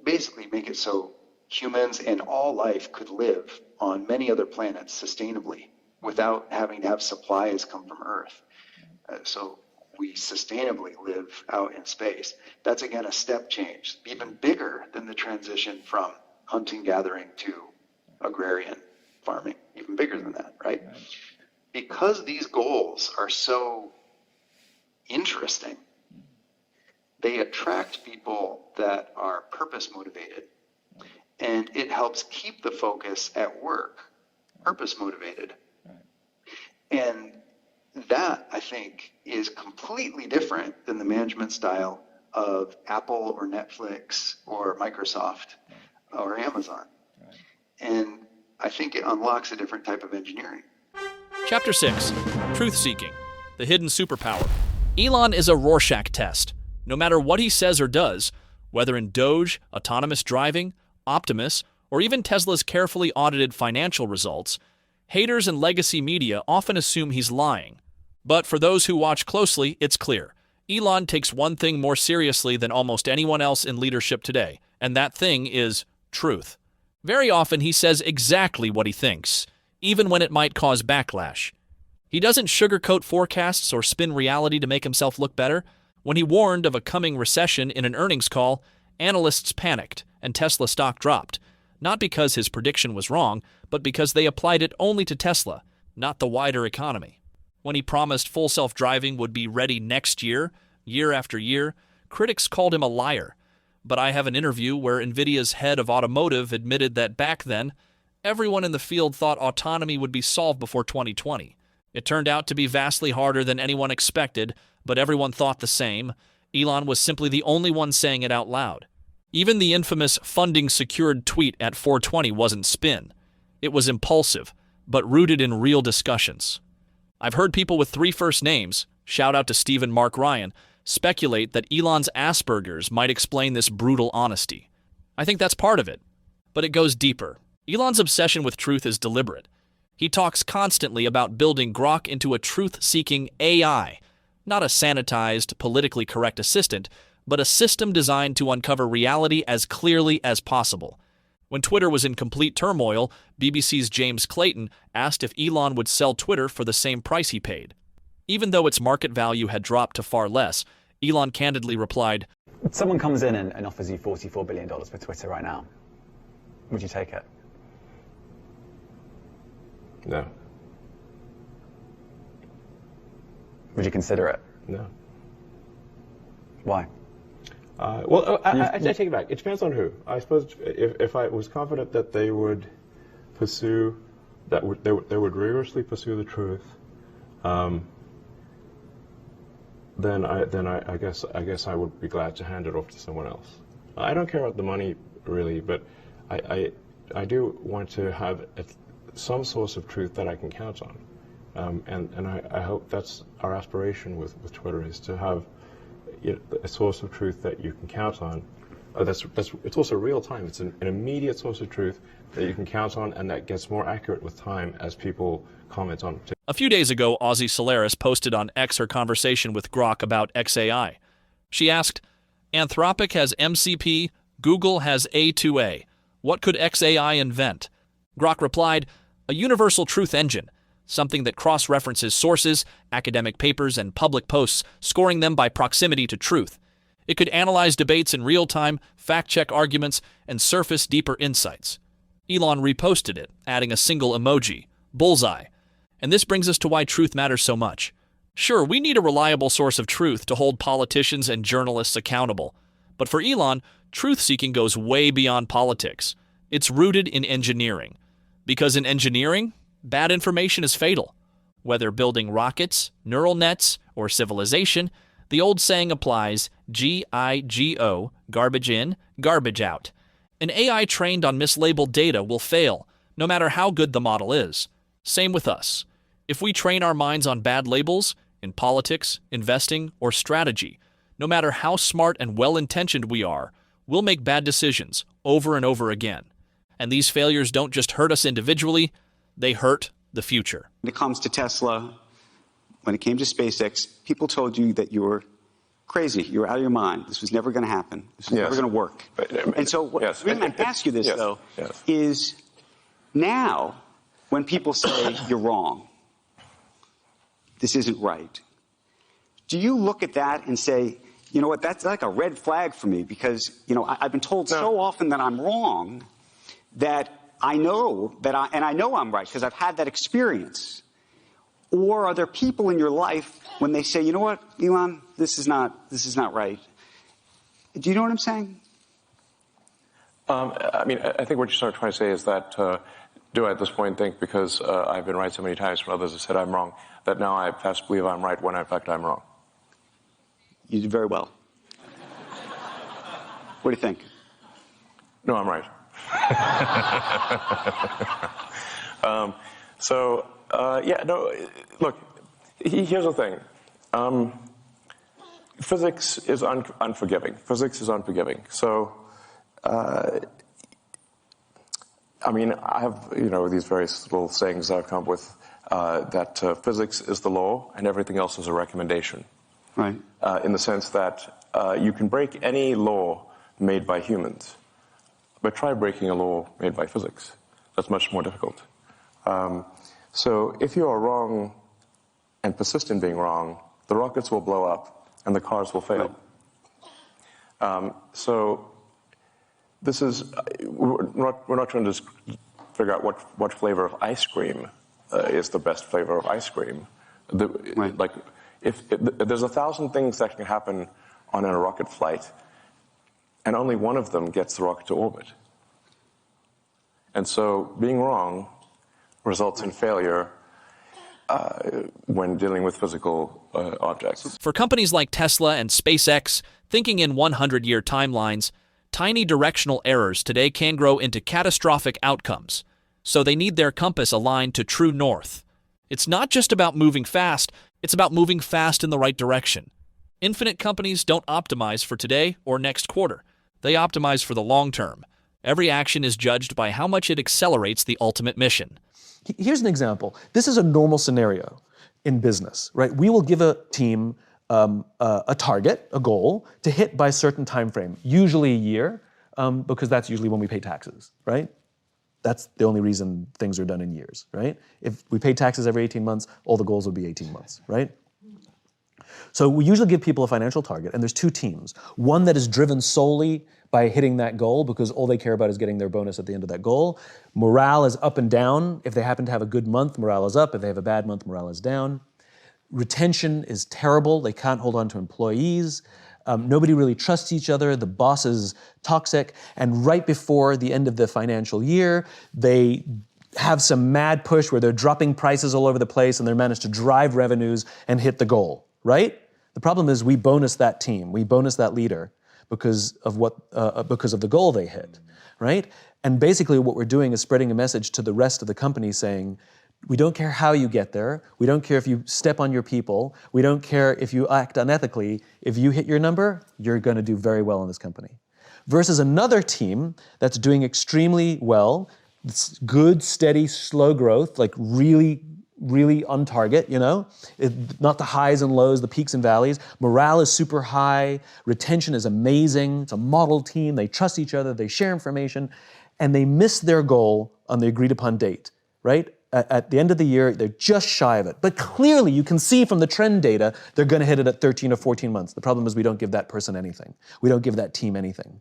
Basically make it so humans and all life could live on many other planets sustainably without having to have supplies come from Earth. So we sustainably live out in space. That's again a step change, even bigger than the transition from hunting gathering to agrarian farming, even bigger than that, right? Because these goals are so interesting, they attract people that are purpose motivated, and it helps keep the focus at work purpose motivated. And that, I think, is completely different than the management style of Apple or Netflix or Microsoft or Amazon. And I think it unlocks a different type of engineering. Chapter 6, Truth-Seeking, the Hidden Superpower. Elon is a Rorschach test. No matter what he says or does, whether in Doge, autonomous driving, Optimus, or even Tesla's carefully audited financial results, haters and legacy media often assume he's lying. But for those who watch closely, it's clear. Elon takes one thing more seriously than almost anyone else in leadership today, and that thing is truth. Very often he says exactly what he thinks, even when it might cause backlash. He doesn't sugarcoat forecasts or spin reality to make himself look better. When he warned of a coming recession in an earnings call, analysts panicked and Tesla stock dropped, not because his prediction was wrong, but because they applied it only to Tesla, not the wider economy. When he promised full self-driving would be ready next year, year after year, critics called him a liar. But I have an interview where NVIDIA's head of automotive admitted that back then, everyone in the field thought autonomy would be solved before 2020. It turned out to be vastly harder than anyone expected, but everyone thought the same. Elon was simply the only one saying it out loud. Even the infamous funding-secured tweet at 420 wasn't spin. It was impulsive, but rooted in real discussions. I've heard people with 3 first names, shout out to Steve and Mark Ryan, speculate that Elon's Asperger's might explain this brutal honesty. I think that's part of it. But it goes deeper. Elon's obsession with truth is deliberate. He talks constantly about building Grok into a truth-seeking AI, not a sanitized, politically correct assistant, but a system designed to uncover reality as clearly as possible. When Twitter was in complete turmoil, BBC's James Clayton asked if Elon would sell Twitter for the same price he paid. Even though its market value had dropped to far less, Elon candidly replied, Someone comes in and offers you $44 billion for Twitter right now. Would you take it? No. Would you consider it? No. Why? I take it back. It depends on who. I suppose if I was confident that they would pursue, they would rigorously pursue the truth, then I guess I would be glad to hand it off to someone else. I don't care about the money really, but I do want to have some source of truth that I can count on. And I hope that's our aspiration with Twitter, is to have a source of truth that you can count on. It's also real time. It's an immediate source of truth that you can count on, and that gets more accurate with time as people comment on it. A few days ago, Aussie Solaris posted on X her conversation with Grok about XAI. She asked, Anthropic has MCP, Google has A2A. What could XAI invent? Grok replied, a universal truth engine, something that cross-references sources, academic papers, and public posts, scoring them by proximity to truth. It could analyze debates in real time, fact-check arguments, and surface deeper insights. Elon reposted it, adding a single emoji, bullseye. And this brings us to why truth matters so much. Sure, we need a reliable source of truth to hold politicians and journalists accountable. But for Elon, truth-seeking goes way beyond politics. It's rooted in engineering. Because in engineering, bad information is fatal. Whether building rockets, neural nets, or civilization, the old saying applies, GIGO, garbage in, garbage out. An AI trained on mislabeled data will fail, no matter how good the model is. Same with us. If we train our minds on bad labels, in politics, investing, or strategy, no matter how smart and well-intentioned we are, we'll make bad decisions over and over again. And these failures don't just hurt us individually, they hurt the future. When it comes to Tesla, when it came to SpaceX, people told you that you were crazy, you were out of your mind. This was never going to happen. This was never going to work. And so the reason I ask you this, though, is now when people say you're wrong, this isn't right, do you look at that and say, you know what, that's like a red flag for me because, I've been told so often that I'm wrong that I know that I know I'm right because I've had that experience. Or are there people in your life when they say, you know what, Elon, this is not right? Do you know what I'm saying? I think what you're sort of trying to say is that do I at this point think because I've been right so many times when others have said I'm wrong, that now I have to believe I'm right when in fact I'm wrong? You did very well. What do you think? No, I'm right. Look, here's the thing. Physics is unforgiving. Physics is unforgiving. So, I have, these various little sayings I've come up with, that physics is the law and everything else is a recommendation. Right. In the sense that you can break any law made by humans, but try breaking a law made by physics. That's much more difficult. So if you are wrong and persist in being wrong, the rockets will blow up and the cars will fail. So this is, we're not trying to just figure out what flavor of ice cream is the best flavor of ice cream. If there's 1,000 things that can happen on a rocket flight, and only one of them gets the rocket to orbit. And so being wrong results in failure when dealing with physical objects. For companies like Tesla and SpaceX, thinking in 100-year timelines, tiny directional errors today can grow into catastrophic outcomes. So they need their compass aligned to true north. It's not just about moving fast, it's about moving fast in the right direction. Infinite companies don't optimize for today or next quarter. They optimize for the long term. Every action is judged by how much it accelerates the ultimate mission. Here's an example. This is a normal scenario in business, right? We will give a team a target, a goal, to hit by a certain time frame, usually a year, because that's usually when we pay taxes, right? That's the only reason things are done in years, right? If we pay taxes every 18 months, all the goals would be 18 months, right? So we usually give people a financial target, and there's two teams. One that is driven solely by hitting that goal because all they care about is getting their bonus at the end of that goal. Morale is up and down. If they happen to have a good month, morale is up. If they have a bad month, morale is down. Retention is terrible. They can't hold on to employees. Nobody really trusts each other. The boss is toxic. And right before the end of the financial year, they have some mad push where they're dropping prices all over the place and they manage to drive revenues and hit the goal, right? The problem is we bonus that team, we bonus that leader because of the goal they hit, right? And basically what we're doing is spreading a message to the rest of the company saying, We don't care how you get there. We don't care if you step on your people. We don't care if you act unethically. If you hit your number, you're going to do very well in this company. Versus another team that's doing extremely well, it's good, steady, slow growth, like really on target, not the highs and lows, the peaks and valleys. Morale is super high. Retention is amazing. It's a model team. They trust each other. They share information. And they miss their goal on the agreed upon date, right? At the end of the year, they're just shy of it. But clearly, you can see from the trend data, they're going to hit it at 13 or 14 months. The problem is we don't give that person anything. We don't give that team anything,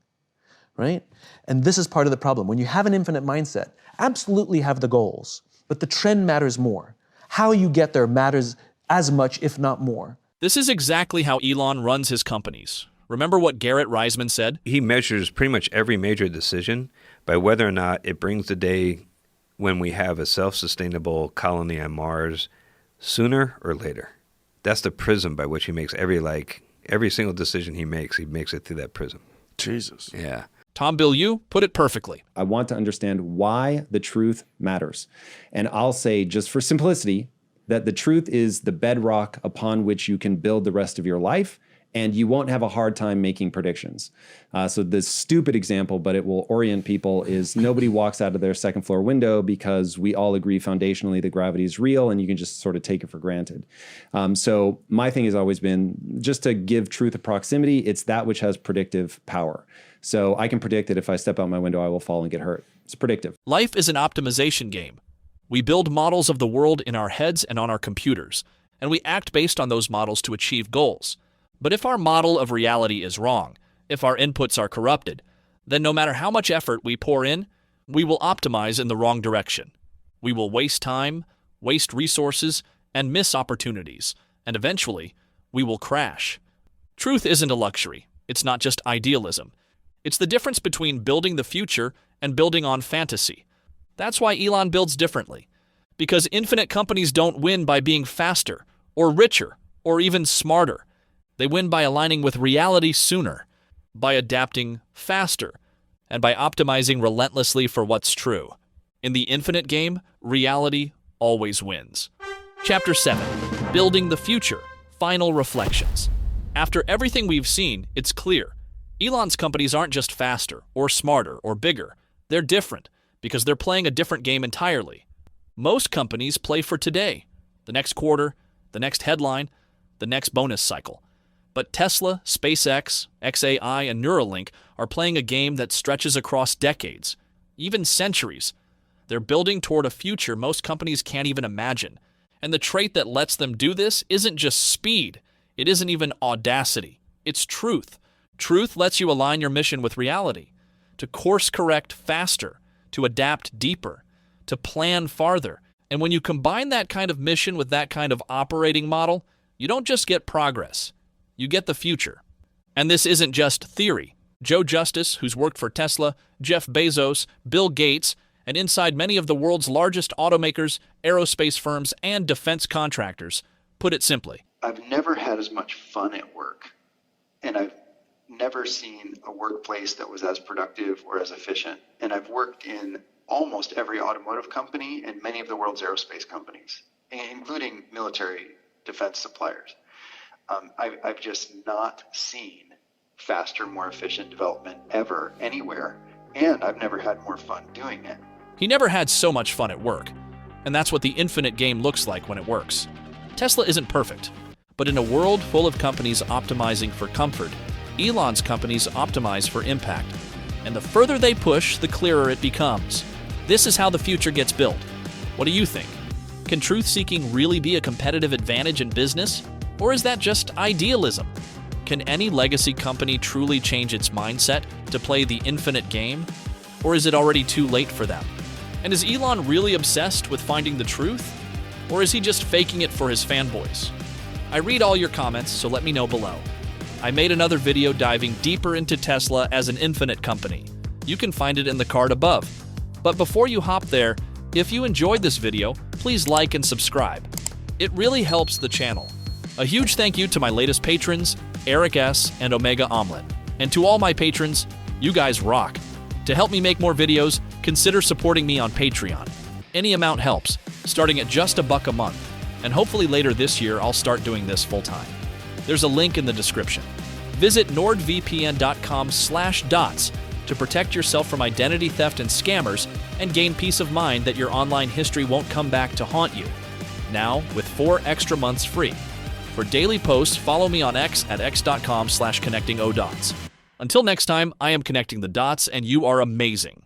right? And this is part of the problem. When you have an infinite mindset, absolutely have the goals, but the trend matters more. How you get there matters as much, if not more. This is exactly how Elon runs his companies. Remember what Garrett Reisman said? He measures pretty much every major decision by whether or not it brings the day when we have a self-sustainable colony on Mars sooner or later. That's the prism by which he makes every single decision he makes it through that prism. Jesus. Yeah. Tom Bilyeu put it perfectly. I want to understand why the truth matters. And I'll say, just for simplicity, that the truth is the bedrock upon which you can build the rest of your life, and you won't have a hard time making predictions. So the stupid example, but it will orient people, is nobody walks out of their second floor window because we all agree foundationally that gravity is real and you can just sort of take it for granted. So my thing has always been just to give truth a proximity. It's that which has predictive power. So I can predict that if I step out my window, I will fall and get hurt. It's predictive. Life is an optimization game. We build models of the world in our heads and on our computers, and we act based on those models to achieve goals. But if our model of reality is wrong, if our inputs are corrupted, then no matter how much effort we pour in, we will optimize in the wrong direction. We will waste time, waste resources, and miss opportunities, and eventually, we will crash. Truth isn't a luxury. It's not just idealism. It's the difference between building the future and building on fantasy. That's why Elon builds differently. Because infinite companies don't win by being faster, or richer, or even smarter. They win by aligning with reality sooner, by adapting faster, and by optimizing relentlessly for what's true. In the infinite game, reality always wins. Chapter 7. Building the Future. Final Reflections. After everything we've seen, it's clear. Elon's companies aren't just faster, or smarter, or bigger. They're different, because they're playing a different game entirely. Most companies play for today, the next quarter, the next headline, the next bonus cycle. But Tesla, SpaceX, XAI, and Neuralink are playing a game that stretches across decades, even centuries. They're building toward a future most companies can't even imagine. And the trait that lets them do this isn't just speed. It isn't even audacity. It's truth. Truth lets you align your mission with reality, to course correct faster, to adapt deeper, to plan farther. And when you combine that kind of mission with that kind of operating model, you don't just get progress. You get the future. And this isn't just theory. Joe Justice, who's worked for Tesla, Jeff Bezos, Bill Gates, and inside many of the world's largest automakers, aerospace firms, and defense contractors, put it simply. I've never had as much fun at work, and I've never seen a workplace that was as productive or as efficient. And I've worked in almost every automotive company and many of the world's aerospace companies, including military defense suppliers. I've just not seen faster, more efficient development ever, anywhere, and I've never had more fun doing it. He never had so much fun at work, and that's what the infinite game looks like when it works. Tesla isn't perfect, but in a world full of companies optimizing for comfort, Elon's companies optimize for impact. And the further they push, the clearer it becomes. This is how the future gets built. What do you think? Can truth-seeking really be a competitive advantage in business? Or is that just idealism? Can any legacy company truly change its mindset to play the infinite game? Or is it already too late for them? And is Elon really obsessed with finding the truth? Or is he just faking it for his fanboys? I read all your comments, so let me know below. I made another video diving deeper into Tesla as an infinite company. You can find it in the card above. But before you hop there, if you enjoyed this video, please like and subscribe. It really helps the channel. A huge thank you to my latest patrons, Eric S. and Omega Omelet. And to all my patrons, you guys rock. To help me make more videos, consider supporting me on Patreon. Any amount helps, starting at just $1 a month. And hopefully later this year, I'll start doing this full-time. There's a link in the description. Visit nordvpn.com/dots to protect yourself from identity theft and scammers and gain peace of mind that your online history won't come back to haunt you. Now, with 4 extra months free. For daily posts, follow me on X at x.com/connectingodots. Until next time, I am connecting the dots, and you are amazing.